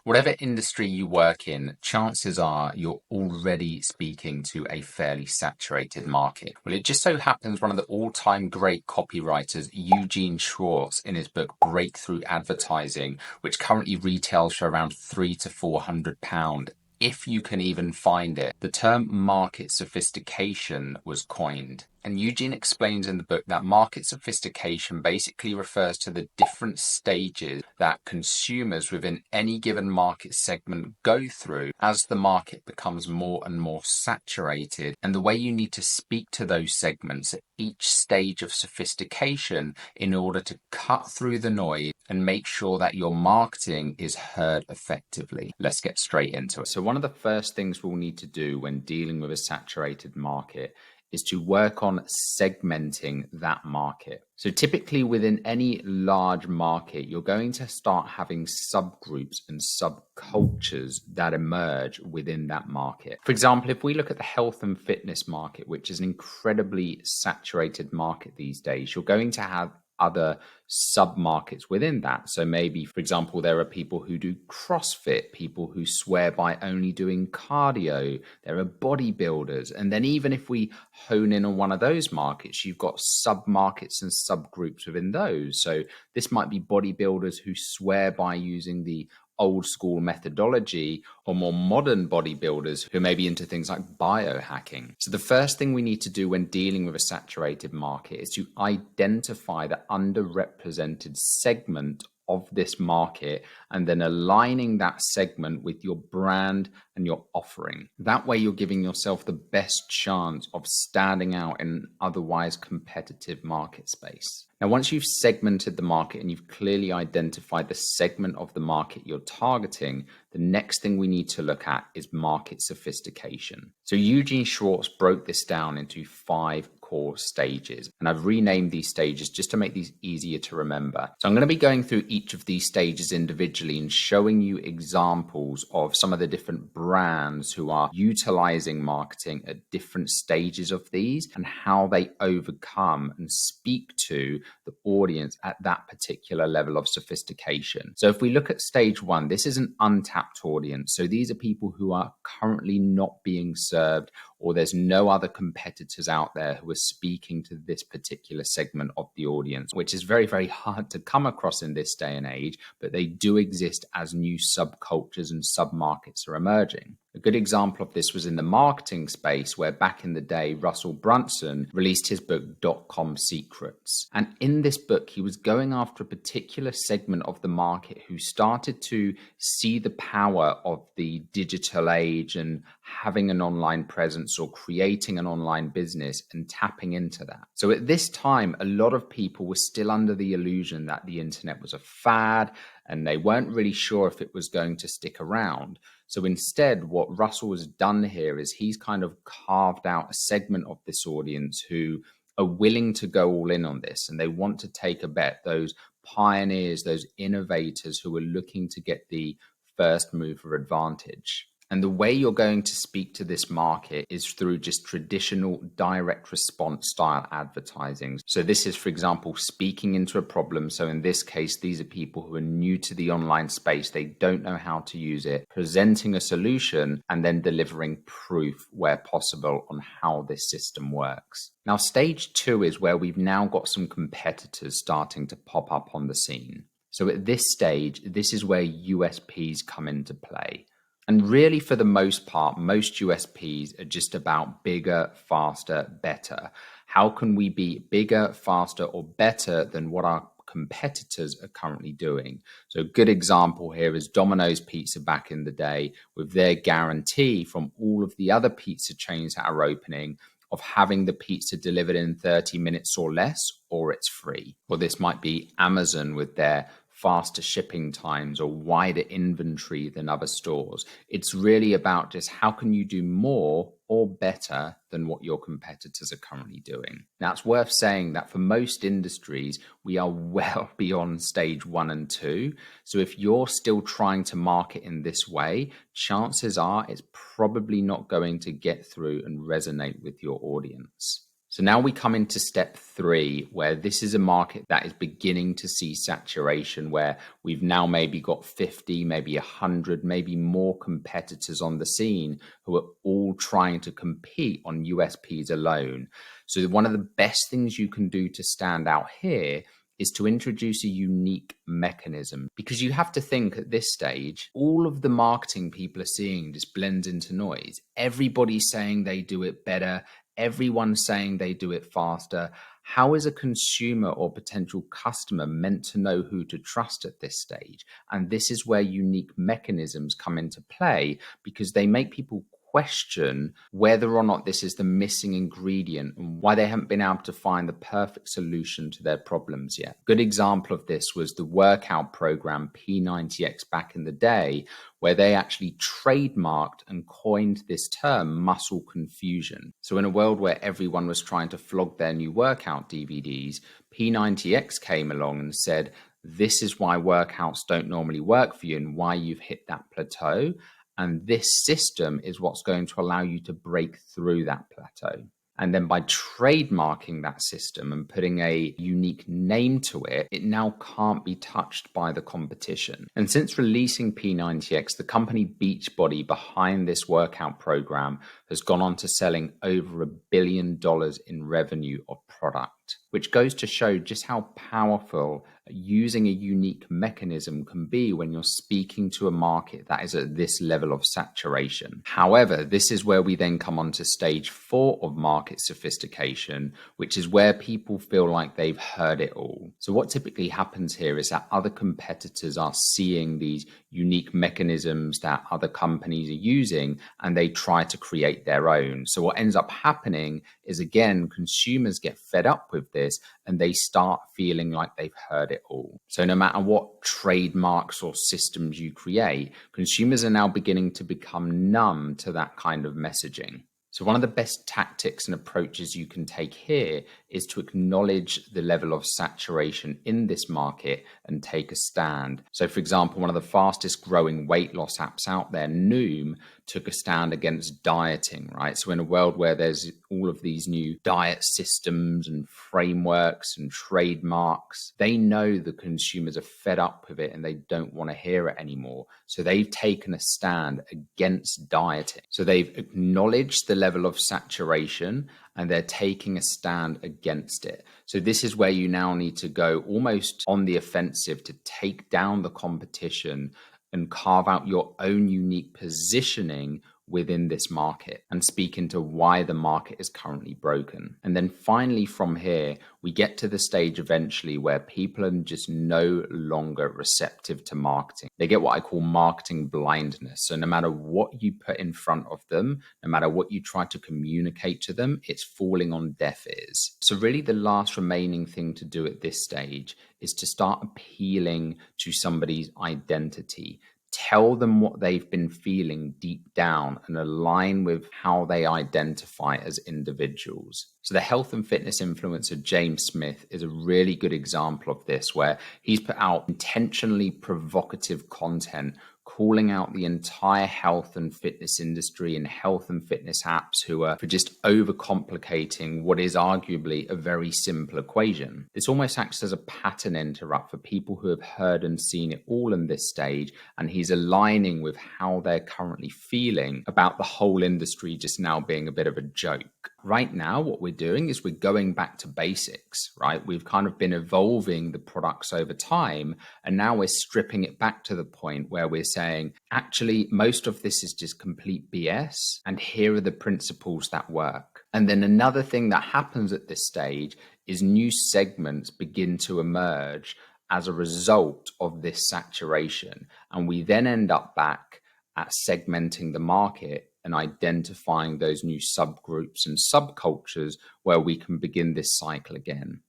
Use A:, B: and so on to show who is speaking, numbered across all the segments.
A: Whatever industry you work in, chances are you're already speaking to a fairly saturated market. Well, it just so happens one of the all-time great copywriters, Eugene Schwartz, in his book Breakthrough Advertising, which currently retails for around £300 to £400, if you can even find it, the term market sophistication was coined. And Eugene explains in the book that market sophistication basically refers to the different stages that consumers within any given market segment go through as the market becomes more and more saturated, and the way you need to speak to those segments at each stage of sophistication in order to cut through the noise and make sure that your marketing is heard effectively. Let's get straight into it. So one of the first things we'll need to do when dealing with a saturated market is to work on segmenting that market. So typically within any large market, you're going to start having subgroups and subcultures that emerge within that market. For example, if we look at the health and fitness market, which is an incredibly saturated market these days, you're going to have other sub-markets within that. So maybe, for example, there are people who do CrossFit, people who swear by only doing cardio, there are bodybuilders. And then even if we hone in on one of those markets, you've got sub-markets and subgroups within those. So this might be bodybuilders who swear by using the old school methodology, or more modern bodybuilders who may be into things like biohacking. So the first thing we need to do when dealing with a saturated market is to identify the underrepresented segment of this market and then aligning that segment with your brand and your offering. That way you're giving yourself the best chance of standing out in an otherwise competitive market space. Now, once you've segmented the market and you've clearly identified the segment of the market you're targeting, the next thing we need to look at is market sophistication. So Eugene Schwartz broke this down into 5 core stages, and I've renamed these stages just to make these easier to remember. So I'm going to be going through each of these stages individually and showing you examples of some of the different brands who are utilizing marketing at different stages of these and how they overcome and speak to the audience at that particular level of sophistication. So if we look at stage 1, this is an untapped audience. So these are people who are currently not being served, or there's no other competitors out there who are speaking to this particular segment of the audience, which is very, very hard to come across in this day and age, but they do exist as new subcultures and submarkets are emerging. A good example of this was in the marketing space, where back in the day, Russell Brunson released his book, .com Secrets. And in this book, he was going after a particular segment of the market who started to see the power of the digital age and having an online presence or creating an online business and tapping into that. So at this time, a lot of people were still under the illusion that the internet was a fad and they weren't really sure if it was going to stick around. So instead, what Russell has done here is he's kind of carved out a segment of this audience who are willing to go all in on this, and they want to take a bet, those pioneers, those innovators who are looking to get the first mover advantage. And the way you're going to speak to this market is through just traditional direct response style advertising. So this is, for example, speaking into a problem. So in this case, these are people who are new to the online space. They don't know how to use it, presenting a solution and then delivering proof where possible on how this system works. Now, stage 2 is where we've now got some competitors starting to pop up on the scene. So at this stage, this is where USPs come into play. And really, for the most part, most USPs are just about bigger, faster, better. How can we be bigger, faster, or better than what our competitors are currently doing? So a good example here is Domino's Pizza back in the day, with their guarantee from all of the other pizza chains that are opening of having the pizza delivered in 30 minutes or less, or it's free. Or this might be Amazon with their faster shipping times or wider inventory than other stores. It's really about just how can you do more or better than what your competitors are currently doing. Now, it's worth saying that for most industries, we are well beyond stage 1 and 2. So if you're still trying to market in this way, chances are it's probably not going to get through and resonate with your audience. So now we come into step 3, where this is a market that is beginning to see saturation, where we've now maybe got 50, maybe 100, maybe more competitors on the scene who are all trying to compete on USPs alone. So one of the best things you can do to stand out here is to introduce a unique mechanism, because you have to think at this stage, all of the marketing people are seeing just blends into noise. Everybody's saying they do it better. Everyone's saying they do it faster. How is a consumer or potential customer meant to know who to trust at this stage? And this is where unique mechanisms come into play, because they make people question whether or not this is the missing ingredient and why they haven't been able to find the perfect solution to their problems yet. Good example of this was the workout program P90X back in the day, where they actually trademarked and coined this term muscle confusion. So in a world where everyone was trying to flog their new workout DVDs, P90X came along and said, this is why workouts don't normally work for you and why you've hit that plateau. And this system is what's going to allow you to break through that plateau. And then by trademarking that system and putting a unique name to it, it now can't be touched by the competition. And since releasing P90X, the company Beachbody behind this workout program has gone on to selling over $1 billion in revenue of product, which goes to show just how powerful using a unique mechanism can be when you're speaking to a market that is at this level of saturation. However, this is where we then come on to stage 4 of market sophistication, which is where people feel like they've heard it all. So what typically happens here is that other competitors are seeing these unique mechanisms that other companies are using, and they try to create their own. So what ends up happening is, again, consumers get fed up with this and they start feeling like they've heard it all. So no matter what trademarks or systems you create, consumers are now beginning to become numb to that kind of messaging. So one of the best tactics and approaches you can take here is to acknowledge the level of saturation in this market and take a stand. So for example, one of the fastest growing weight loss apps out there, Noom, took a stand against dieting, right? So in a world where there's all of these new diet systems and frameworks and trademarks, they know the consumers are fed up with it and they don't want to hear it anymore. So they've taken a stand against dieting. So they've acknowledged the level of saturation and they're taking a stand against it. So this is where you now need to go almost on the offensive to take down the competition and carve out your own unique positioning within this market and speak into why the market is currently broken. And then finally from here, we get to the stage eventually where people are just no longer receptive to marketing. They get what I call marketing blindness. So no matter what you put in front of them, no matter what you try to communicate to them, it's falling on deaf ears. So really the last remaining thing to do at this stage is to start appealing to somebody's identity. Tell them what they've been feeling deep down and align with how they identify as individuals. So the health and fitness influencer James Smith is a really good example of this, where he's put out intentionally provocative content calling out the entire health and fitness industry and health and fitness apps who are for just overcomplicating what is arguably a very simple equation. This almost acts as a pattern interrupt for people who have heard and seen it all in this stage, and he's aligning with how they're currently feeling about the whole industry just now being a bit of a joke. Right now, what we're doing is we're going back to basics, right? We've kind of been evolving the products over time, and now we're stripping it back to the point where we're saying, actually, most of this is just complete BS, and here are the principles that work. And then another thing that happens at this stage is new segments begin to emerge as a result of this saturation. And we then end up back at segmenting the market and identifying those new subgroups and subcultures where we can begin this cycle again.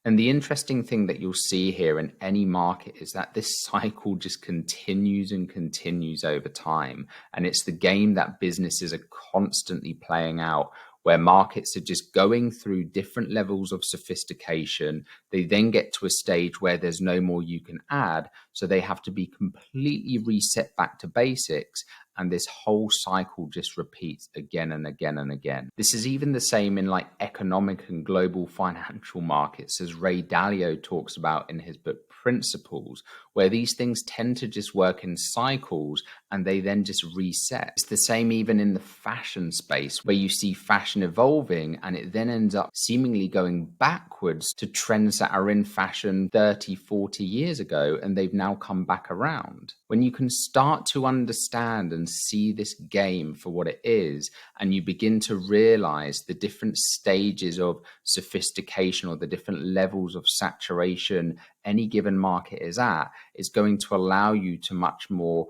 A: And the interesting thing that you'll see here in any market is that this cycle just continues and continues over time. And it's the game that businesses are constantly playing out, where markets are just going through different levels of sophistication. They then get to a stage where there's no more you can add. So they have to be completely reset back to basics. And this whole cycle just repeats again and again and again. This is even the same in like economic and global financial markets, as Ray Dalio talks about in his book Principles, where these things tend to just work in cycles and they then just reset. It's the same even in the fashion space, where you see fashion evolving and it then ends up seemingly going backwards to trends that are in fashion 30, 40 years ago, and they've now come back around. When you can start to understand and see this game for what it is, and you begin to realize the different stages of sophistication or the different levels of saturation any given market is at, is going to allow you to much more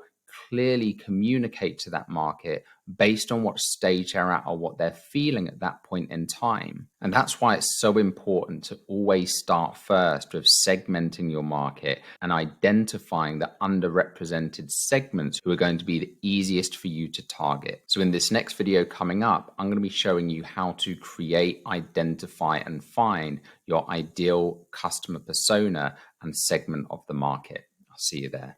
A: clearly communicate to that market based on what stage they're at or what they're feeling at that point in time. And that's why it's so important to always start first with segmenting your market and identifying the underrepresented segments who are going to be the easiest for you to target. So in this next video coming up, I'm going to be showing you how to create, identify, and find your ideal customer persona and segment of the market. I'll see you there.